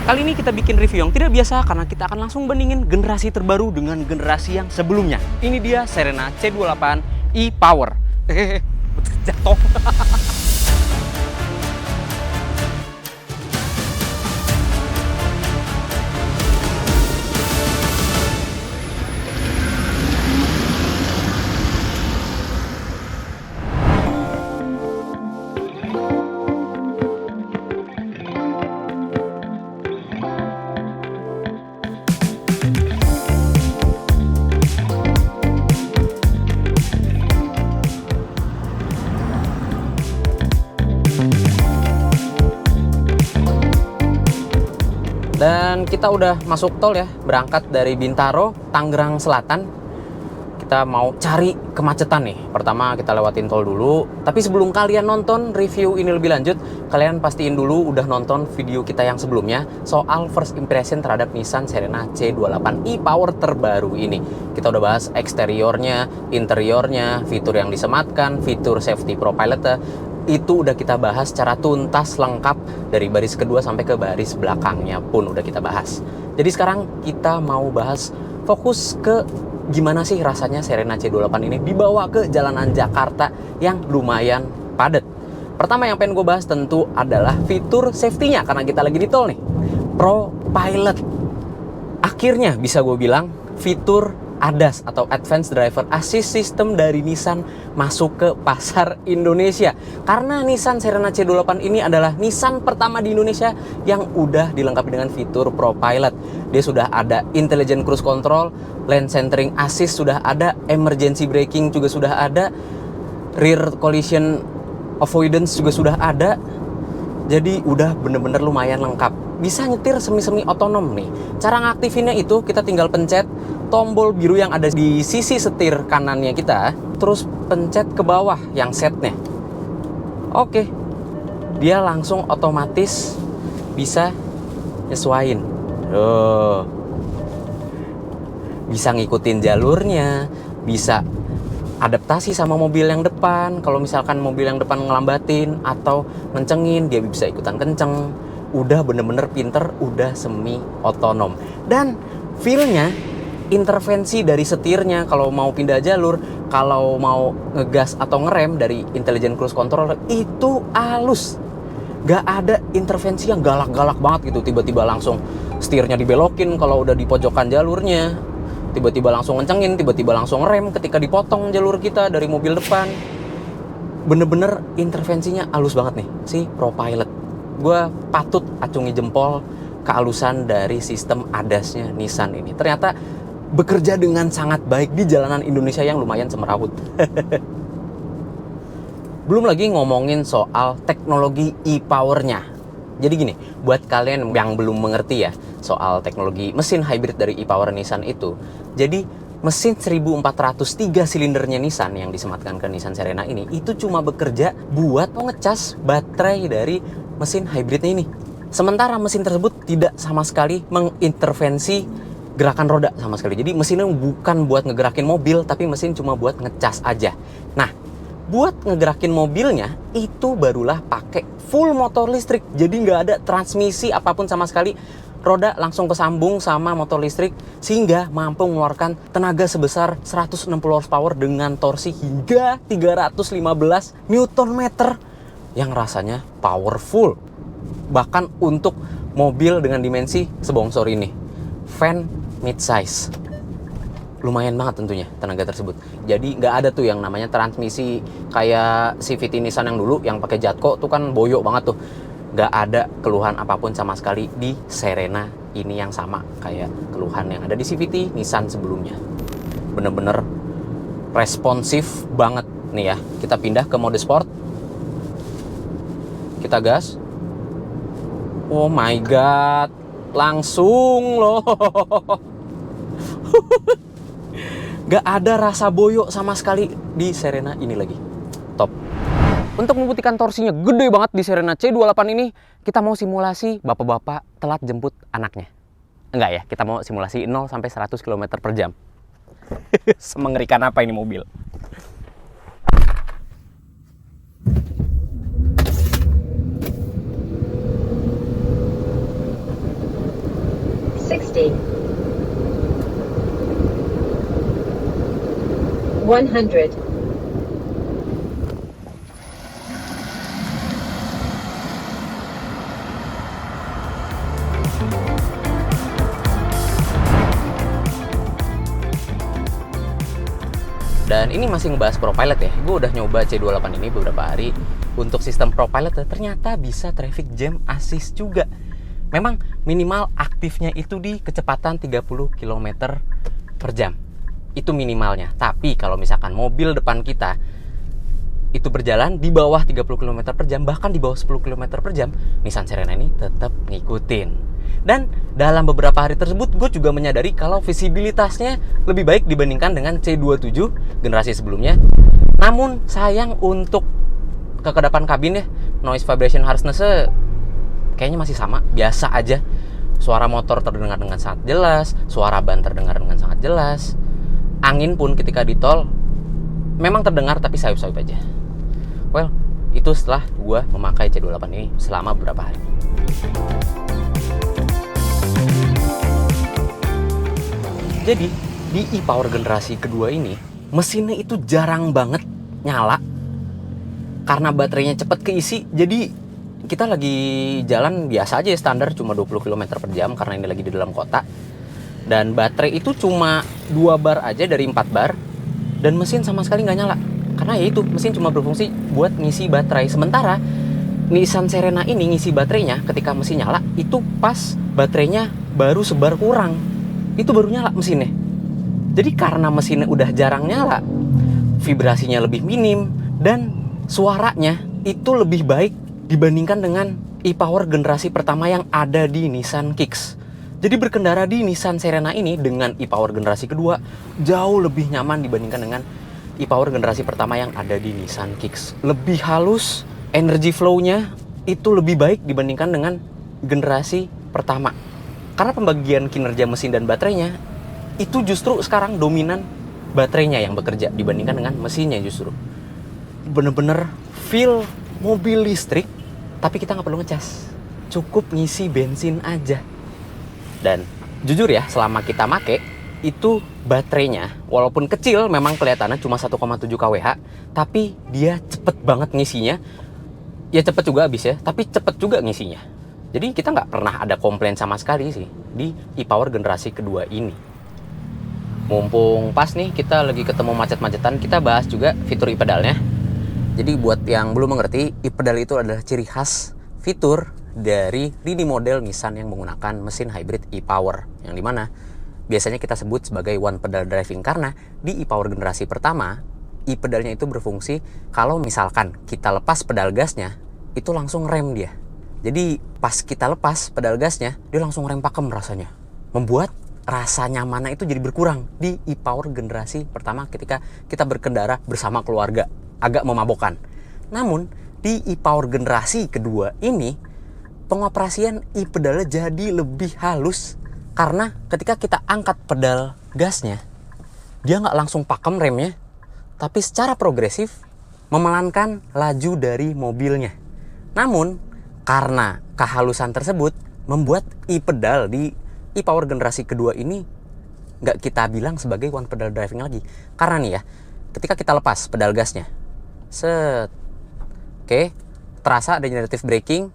Kali ini kita bikin review yang tidak biasa karena kita akan langsung bandingin generasi terbaru dengan generasi yang sebelumnya. Ini dia Serena C28 e-Power. Jatuh. Dan kita udah masuk tol ya, berangkat dari Bintaro, Tangerang Selatan. Kita mau cari kemacetan nih. Pertama kita lewatin tol dulu. Tapi sebelum kalian nonton review ini lebih lanjut, kalian pastiin dulu udah nonton video kita yang sebelumnya soal first impression terhadap Nissan Serena C28 e-Power terbaru ini. Kita udah bahas eksteriornya, interiornya, fitur yang disematkan, fitur safety ProPilot. Itu udah kita bahas secara tuntas lengkap dari baris kedua sampai ke baris belakangnya pun udah kita bahas. Jadi sekarang kita mau bahas fokus ke gimana sih rasanya Serena C28 ini dibawa ke jalanan Jakarta yang lumayan padat. Pertama yang pengen gue bahas tentu adalah fitur safety-nya karena kita lagi di tol nih. ProPilot. Akhirnya bisa gue bilang fitur ADAS atau Advanced Driver Assist System dari Nissan masuk ke pasar Indonesia. Karena Nissan Serena C28 ini adalah Nissan pertama di Indonesia yang udah dilengkapi dengan fitur ProPilot. Dia sudah ada Intelligent Cruise Control, Lane Centering Assist sudah ada, Emergency Braking juga sudah ada, Rear Collision Avoidance juga sudah ada. Jadi udah bener-bener lumayan lengkap. Bisa nyetir semi-semi otonom nih. Cara ngaktifinnya itu kita tinggal pencet tombol biru yang ada di sisi setir kanannya kita, terus pencet ke bawah yang setnya. Oke, dia langsung otomatis bisa nyesuain. Bisa ngikutin jalurnya, bisa adaptasi sama mobil yang depan. Kalau misalkan mobil yang depan ngelambatin atau ngencengin, dia bisa ikutan kenceng. Udah bener-bener pinter, udah semi otonom. Dan feel-nya, intervensi dari setirnya kalau mau pindah jalur, kalau mau ngegas atau ngerem dari Intelligent Cruise Control itu halus. Gak ada intervensi yang galak-galak banget gitu, tiba-tiba langsung setirnya dibelokin kalau udah di pojokan jalurnya, tiba-tiba langsung ngencengin, tiba-tiba langsung ngerem ketika dipotong jalur kita dari mobil depan. Bener-bener intervensinya halus banget nih si ProPilot. Gue patut acungi jempol kehalusan dari sistem ADAS-nya Nissan ini. Ternyata bekerja dengan sangat baik di jalanan Indonesia yang lumayan semrawut. Belum lagi ngomongin soal teknologi e-Power-nya. Jadi gini, buat kalian yang belum mengerti ya soal teknologi mesin hybrid dari e-Power Nissan itu. Jadi mesin 1403 silindernya Nissan yang disematkan ke Nissan Serena ini itu cuma bekerja buat ngecas baterai dari mesin hybridnya ini. Sementara mesin tersebut tidak sama sekali mengintervensi gerakan roda sama sekali. Jadi mesinnya bukan buat ngegerakin mobil, tapi mesin cuma buat ngecas aja. Nah, buat ngegerakin mobilnya itu barulah pakai full motor listrik. Jadi nggak ada transmisi apapun sama sekali. Roda langsung kesambung sama motor listrik sehingga mampu mengeluarkan tenaga sebesar 160 horsepower dengan torsi hingga 315 Nm yang rasanya powerful. Bahkan untuk mobil dengan dimensi sebongsor ini, van midsize, lumayan banget tentunya tenaga tersebut. Jadi nggak ada tuh yang namanya transmisi kayak CVT Nissan yang dulu yang pakai Jatco tuh kan boyok banget tuh. Nggak ada keluhan apapun sama sekali di Serena ini yang sama kayak keluhan yang ada di CVT Nissan sebelumnya. Bener-bener responsif banget nih ya. Kita pindah ke mode sport. Kita gas. Oh my god, langsung loh. Gak ada rasa boyok sama sekali di Serena ini lagi. Top. Untuk membuktikan torsinya gede banget di Serena C28 ini, kita mau simulasi bapak-bapak telat jemput anaknya. Enggak ya, kita mau simulasi 0 sampai 100 km per jam. Semengerikan apa ini mobil? 60. 100. Dan ini masih ngebahas ProPilot ya. Gue udah nyoba C28 ini beberapa hari. Untuk sistem ProPilot ternyata bisa traffic jam assist juga. Memang minimal aktifnya itu di kecepatan 30 km per jam. Itu minimalnya. Tapi kalau misalkan mobil depan kita itu berjalan di bawah 30 km per jam, bahkan di bawah 10 km per jam, Nissan Serena ini tetap ngikutin. Dan dalam beberapa hari tersebut, gue juga menyadari kalau visibilitasnya lebih baik dibandingkan dengan C27 generasi sebelumnya. Namun sayang untuk kekedapan kabin ya, noise vibration harshness kayaknya masih sama, biasa aja. Suara motor terdengar dengan sangat jelas, suara ban terdengar dengan sangat jelas. Angin pun ketika di tol memang terdengar tapi sayup-sayup aja. Well, itu setelah gue memakai C28 ini selama beberapa hari. Jadi, di e-Power generasi kedua ini, mesinnya itu jarang banget nyala karena baterainya cepat keisi. Jadi, kita lagi jalan biasa aja ya, standar cuma 20 km per jam karena ini lagi di dalam kota. Dan baterai itu cuma 2 bar aja dari 4 bar. Dan mesin sama sekali nggak nyala. Karena ya itu, mesin cuma berfungsi buat ngisi baterai. Sementara Nissan Serena ini ngisi baterainya ketika mesin nyala, itu pas baterainya baru sebar kurang. Itu baru nyala mesinnya. Jadi karena mesinnya udah jarang nyala, vibrasinya lebih minim, dan suaranya itu lebih baik dibandingkan dengan e-Power generasi pertama yang ada di Nissan Kicks. Jadi berkendara di Nissan Serena ini dengan e-Power generasi kedua jauh lebih nyaman dibandingkan dengan e-Power generasi pertama yang ada di Nissan Kicks. Lebih halus, energy flow-nya itu lebih baik dibandingkan dengan generasi pertama. Karena pembagian kinerja mesin dan baterainya itu justru sekarang dominan baterainya yang bekerja dibandingkan dengan mesinnya justru. Bener-bener feel mobil listrik, tapi kita nggak perlu ngecas. Cukup ngisi bensin aja. Dan jujur ya, selama kita make, itu baterainya walaupun kecil memang kelihatannya cuma 1,7 kWh, tapi dia cepet banget ngisinya. Ya cepet juga habis ya, tapi cepet juga ngisinya. Jadi kita nggak pernah ada komplain sama sekali sih di e-Power generasi kedua ini. Mumpung pas nih kita lagi ketemu macet-macetan, kita bahas juga fitur e-pedalnya. Jadi buat yang belum mengerti, e-pedal itu adalah ciri khas fitur dari lini model Nissan yang menggunakan mesin hybrid e-Power. Yang dimana biasanya kita sebut sebagai one pedal driving, karena di e-Power generasi pertama, e-pedalnya itu berfungsi kalau misalkan kita lepas pedal gasnya, itu langsung rem dia. Jadi pas kita lepas pedal gasnya, dia langsung rem pakem rasanya. Membuat rasa nyamannya itu jadi berkurang di e-Power generasi pertama ketika kita berkendara bersama keluarga. Agak memabokkan. Namun di e-Power generasi kedua ini, pengoperasian e-pedalnya jadi lebih halus. Karena ketika kita angkat pedal gasnya, dia nggak langsung pakem remnya, tapi secara progresif memelankan laju dari mobilnya. Namun karena kehalusan tersebut membuat e-pedal di e-Power generasi kedua ini nggak kita bilang sebagai one pedal driving lagi. Karena nih ya, ketika kita lepas pedal gasnya, oke, terasa ada generative braking.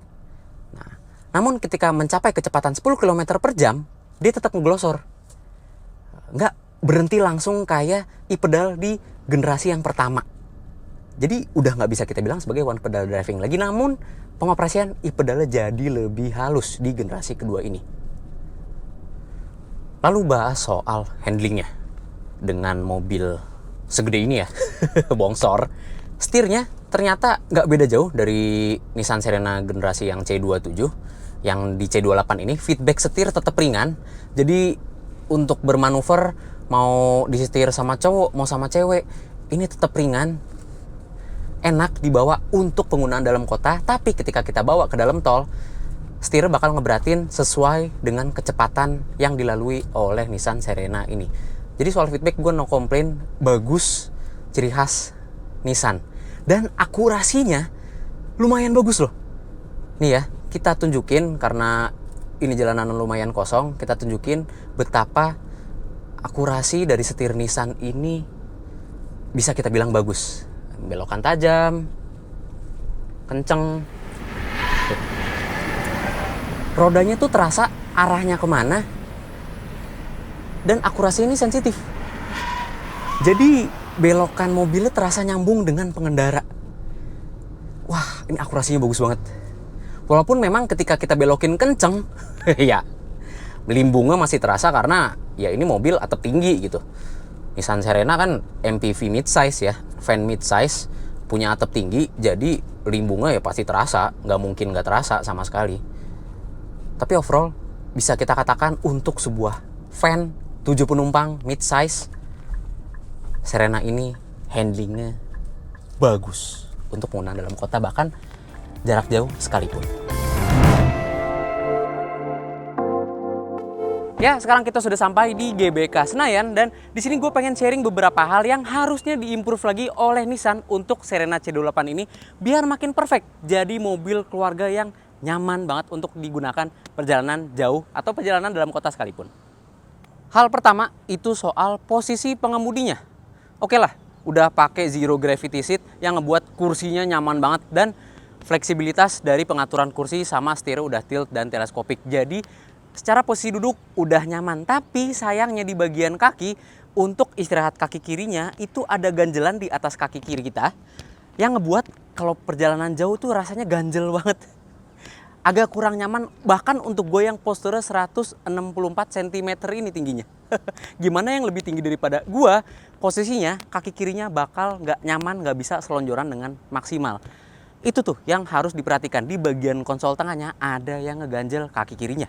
Nah, namun ketika mencapai kecepatan 10 km per jam, dia tetap ngeglosor. Nggak berhenti langsung kayak e-pedal di generasi yang pertama. Jadi udah nggak bisa kita bilang sebagai one pedal driving lagi. Namun pengoperasian e-pedalnya jadi lebih halus di generasi kedua ini. Lalu bahas soal handlingnya. Dengan mobil segede ini ya, bongsor, setirnya ternyata nggak beda jauh dari Nissan Serena generasi yang C27. Yang di C28 ini feedback setir tetap ringan. Jadi untuk bermanuver, mau disetir sama cowok, mau sama cewek, ini tetap ringan. Enak dibawa untuk penggunaan dalam kota, tapi ketika kita bawa ke dalam tol, setir bakal ngeberatin sesuai dengan kecepatan yang dilalui oleh Nissan Serena ini. Jadi soal feedback gue no complain, bagus, ciri khas Nissan. Dan akurasinya lumayan bagus loh. Nih ya, kita tunjukin karena ini jalanan lumayan kosong, kita tunjukin betapa akurasi dari setir Nissan ini bisa kita bilang bagus. Belokan tajam, kenceng. Tuh. Rodanya tuh terasa arahnya kemana, dan akurasi ini sensitif. Jadi belokan mobilnya terasa nyambung dengan pengendara. Wah, ini akurasinya bagus banget. Walaupun memang ketika kita belokin kenceng, ya melimbungnya masih terasa karena ya ini mobil atap tinggi gitu. Nissan Serena kan MPV midsize ya, van midsize, punya atap tinggi, jadi limbungnya ya pasti terasa, nggak mungkin nggak terasa sama sekali. Tapi overall bisa kita katakan untuk sebuah van 7 penumpang midsize, Serena ini handlingnya bagus untuk penggunaan dalam kota, bahkan jarak jauh sekalipun. Ya, sekarang kita sudah sampai di GBK Senayan, dan di sini gue pengen sharing beberapa hal yang harusnya diimprove lagi oleh Nissan untuk Serena C28 ini biar makin perfect. Jadi mobil keluarga yang nyaman banget untuk digunakan perjalanan jauh atau perjalanan dalam kota sekalipun. Hal pertama itu soal posisi pengemudinya. Oke lah, udah pakai zero gravity seat yang ngebuat kursinya nyaman banget, dan fleksibilitas dari pengaturan kursi sama stereo udah tilt dan teleskopik. Jadi secara posisi duduk udah nyaman. Tapi sayangnya di bagian kaki, untuk istirahat kaki kirinya itu ada ganjelan di atas kaki kiri kita yang ngebuat kalau perjalanan jauh tuh rasanya ganjel banget. Agak kurang nyaman, bahkan untuk gue yang posturnya 164 cm ini tingginya. Gimana yang lebih tinggi daripada gue, posisinya kaki kirinya bakal nggak nyaman, nggak bisa selonjoran dengan maksimal. Itu tuh yang harus diperhatikan, di bagian konsol tengahnya ada yang ngeganjel kaki kirinya.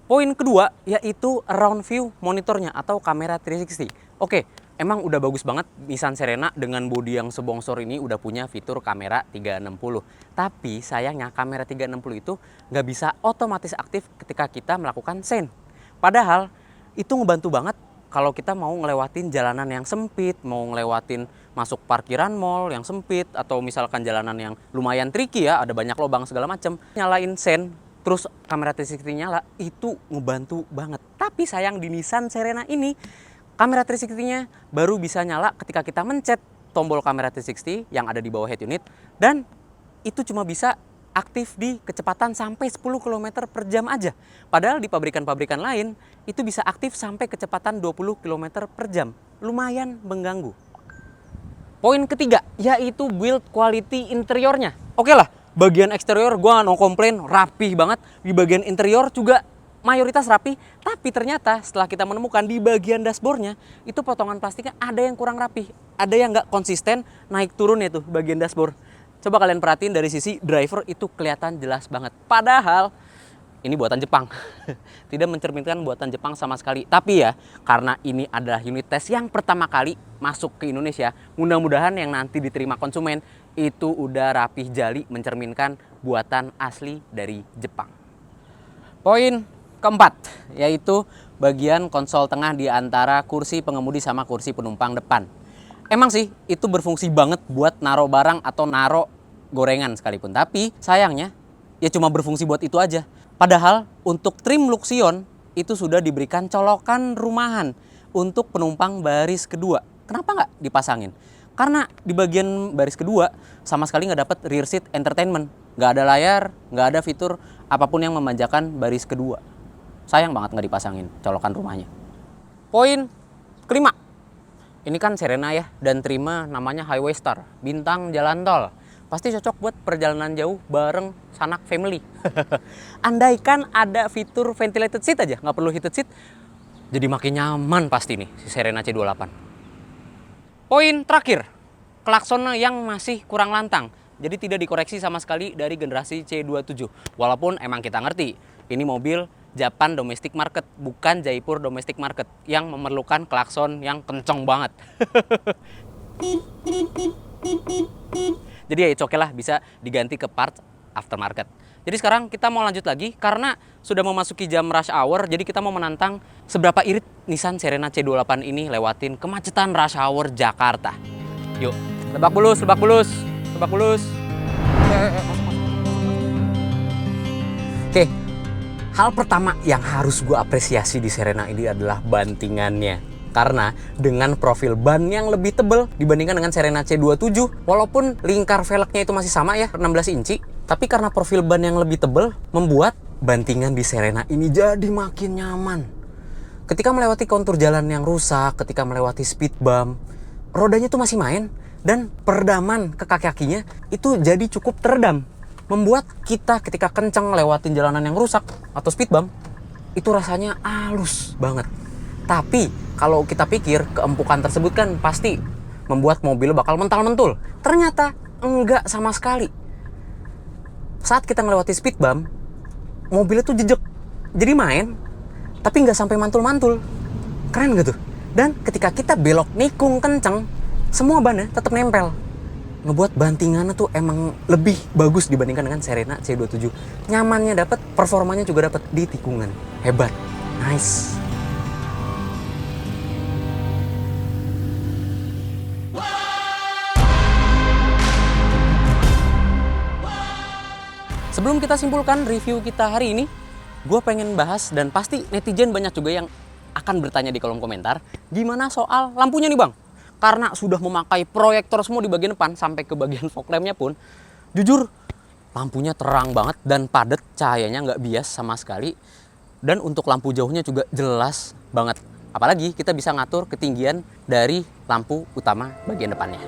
Poin kedua yaitu around view monitornya atau kamera 360. Oke, emang udah bagus banget Nissan Serena dengan bodi yang sebongsor ini udah punya fitur kamera 360. Tapi sayangnya kamera 360 itu nggak bisa otomatis aktif ketika kita melakukan sen. Padahal itu ngebantu banget kalau kita mau ngelewatin jalanan yang sempit, mau ngelewatin masuk parkiran mall yang sempit, atau misalkan jalanan yang lumayan tricky ya, ada banyak lubang segala macam. Nyalain sen, terus kamera 360 nyala, itu ngebantu banget. Tapi sayang di Nissan Serena ini, kamera 360-nya baru bisa nyala ketika kita mencet tombol kamera 360 yang ada di bawah head unit, dan itu cuma bisa aktif di kecepatan sampai 10 km per jam aja. Padahal di pabrikan-pabrikan lain itu bisa aktif sampai kecepatan 20 km per jam. Lumayan mengganggu. Poin ketiga yaitu build quality interiornya. Oke lah, bagian eksterior gua no komplain, rapih banget. Di bagian interior juga mayoritas rapi, tapi ternyata setelah kita menemukan di bagian dashboardnya itu potongan plastiknya ada yang kurang rapi, ada yang nggak konsisten naik turun itu bagian dashboard. Coba kalian perhatiin dari sisi driver itu kelihatan jelas banget. Padahal ini buatan Jepang. Tidak mencerminkan buatan Jepang sama sekali. Tapi ya, karena ini adalah unit test yang pertama kali masuk ke Indonesia, mudah-mudahan yang nanti diterima konsumen itu udah rapih jali mencerminkan buatan asli dari Jepang. Poin keempat yaitu bagian konsol tengah di antara kursi pengemudi sama kursi penumpang depan. Emang sih itu berfungsi banget buat naro barang atau naro gorengan sekalipun. Tapi sayangnya ya cuma berfungsi buat itu aja. Padahal untuk trim Luxion itu sudah diberikan colokan rumahan untuk penumpang baris kedua. Kenapa nggak dipasangin? Karena di bagian baris kedua sama sekali nggak dapat rear seat entertainment. Nggak ada layar, nggak ada fitur apapun yang memanjakan baris kedua. Sayang banget nggak dipasangin colokan rumahnya. Poin kelima. Ini kan Serena ya, dan terima namanya Highway Star, bintang jalan tol. Pasti cocok buat perjalanan jauh bareng sanak family. Andaikan ada fitur ventilated seat aja, nggak perlu heated seat, jadi makin nyaman pasti nih si Serena C28. Poin terakhir, klaksonnya yang masih kurang lantang. Jadi tidak dikoreksi sama sekali dari generasi C27. Walaupun emang kita ngerti, ini mobil Japan domestic market, bukan Jaipur domestic market yang memerlukan klakson yang kenceng banget. Jadi ya it's okay lah, bisa diganti ke part aftermarket. Jadi sekarang kita mau lanjut lagi karena sudah memasuki jam rush hour, jadi kita mau menantang seberapa irit Nissan Serena C28 ini lewatin kemacetan rush hour Jakarta. Yuk, lebak bulus, lebak bulus, lebak bulus. Oke. Hal pertama yang harus gue apresiasi di Serena ini adalah bantingannya. Karena dengan profil ban yang lebih tebal dibandingkan dengan Serena C27, walaupun lingkar velgnya itu masih sama ya, 16 inci, tapi karena profil ban yang lebih tebal membuat bantingan di Serena ini jadi makin nyaman. Ketika melewati kontur jalan yang rusak, ketika melewati speed bump, rodanya tuh masih main dan peredaman ke kaki-kakinya itu jadi cukup teredam. Membuat kita ketika kencang lewatin jalanan yang rusak atau speed bump, itu rasanya halus banget. Tapi kalau kita pikir keempukan tersebut kan pasti membuat mobil bakal mental-mentul. Ternyata enggak sama sekali. Saat kita melewati speed bump, mobilnya tuh jejek. Jadi main, tapi nggak sampai mantul-mantul. Keren gak tuh? Dan ketika kita belok nikung kenceng, semua bannya tetap nempel. Ngebuat bantingannya tuh emang lebih bagus dibandingkan dengan Serena C27. Nyamannya dapat, performanya juga dapat di tikungan. Hebat. Nice. Sebelum kita simpulkan review kita hari ini, gue pengen bahas dan pasti netizen banyak juga yang akan bertanya di kolom komentar, gimana soal lampunya nih bang? Karena sudah memakai proyektor semua di bagian depan sampai ke bagian fog lampnya pun, jujur lampunya terang banget dan padat, cahayanya nggak bias sama sekali. Dan untuk lampu jauhnya juga jelas banget. Apalagi kita bisa ngatur ketinggian dari lampu utama bagian depannya.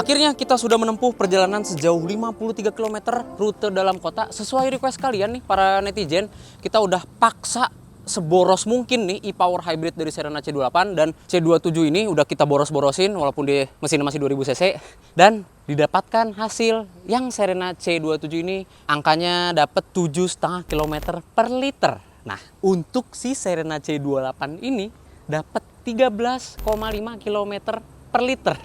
Akhirnya kita sudah menempuh perjalanan sejauh 53 km rute dalam kota. Sesuai request kalian nih para netizen, kita udah paksa seboros mungkin nih e-Power Hybrid dari Serena C28 dan C27 ini udah kita boros-borosin walaupun di mesinnya masih 2000 cc dan didapatkan hasil yang Serena C27 ini angkanya dapat 7,5 km per liter. Nah, untuk si Serena C28 ini dapat 13,5 km per liter.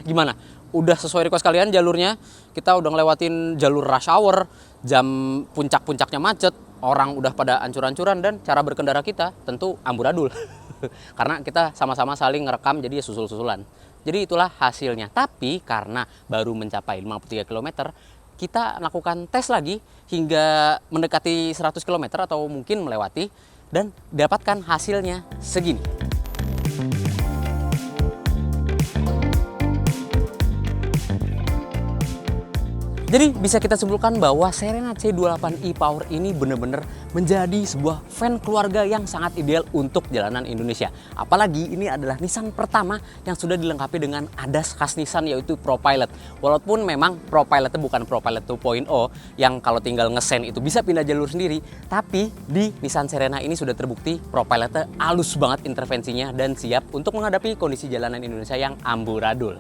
Gimana? Udah sesuai request kalian jalurnya. Kita udah ngelewatin jalur rush hour, jam puncak-puncaknya macet, orang udah pada ancur-ancuran dan cara berkendara kita tentu amburadul. Karena kita sama-sama saling ngerekam jadi susul-susulan. Jadi itulah hasilnya. Tapi karena baru mencapai 53 km, kita lakukan tes lagi hingga mendekati 100 km atau mungkin melewati dan dapatkan hasilnya segini. Jadi bisa kita simpulkan bahwa Serena C28 e-Power ini benar-benar menjadi sebuah van keluarga yang sangat ideal untuk jalanan Indonesia. Apalagi ini adalah Nissan pertama yang sudah dilengkapi dengan ADAS khas Nissan yaitu ProPilot. Walaupun memang ProPilotnya bukan ProPilot 2.0 yang kalau tinggal ngesen itu bisa pindah jalur sendiri. Tapi di Nissan Serena ini sudah terbukti ProPilotnya halus banget intervensinya dan siap untuk menghadapi kondisi jalanan Indonesia yang amburadul.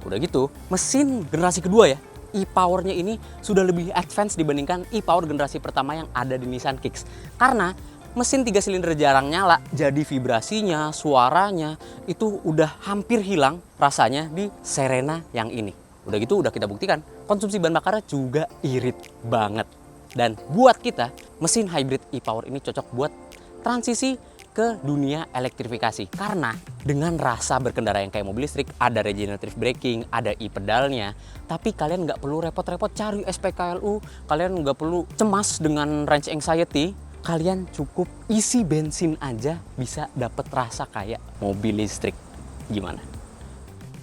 Udah gitu, mesin generasi kedua ya. E-Power-nya ini sudah lebih advance dibandingkan e-Power generasi pertama yang ada di Nissan Kicks. Karena mesin 3 silinder jarang nyala, jadi vibrasinya, suaranya itu udah hampir hilang rasanya di Serena yang ini. Udah gitu udah kita buktikan, konsumsi bahan bakarnya juga irit banget. Dan buat kita, mesin hybrid e-Power ini cocok buat transisi ke dunia elektrifikasi. Karena dengan rasa berkendara yang kayak mobil listrik, ada regenerative braking, ada e-pedalnya, tapi kalian nggak perlu repot-repot cari SPKLU, kalian nggak perlu cemas dengan range anxiety, kalian cukup isi bensin aja bisa dapet rasa kayak mobil listrik. Gimana?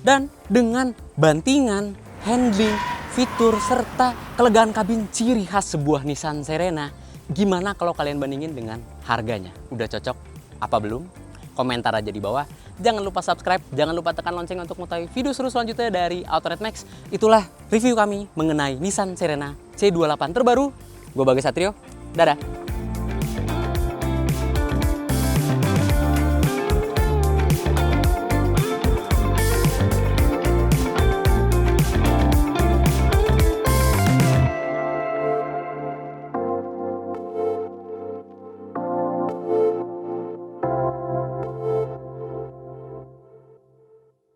Dan dengan bantingan, handling, fitur, serta kelegaan kabin ciri khas sebuah Nissan Serena, gimana kalau kalian bandingin dengan harganya? Udah cocok? Apa belum? Komentar aja di bawah. Jangan lupa subscribe, jangan lupa tekan lonceng untuk mengetahui video seru selanjutnya dari Autored Max. Itulah review kami mengenai Nissan Serena C28 terbaru. Gue Bagas Satrio, dadah!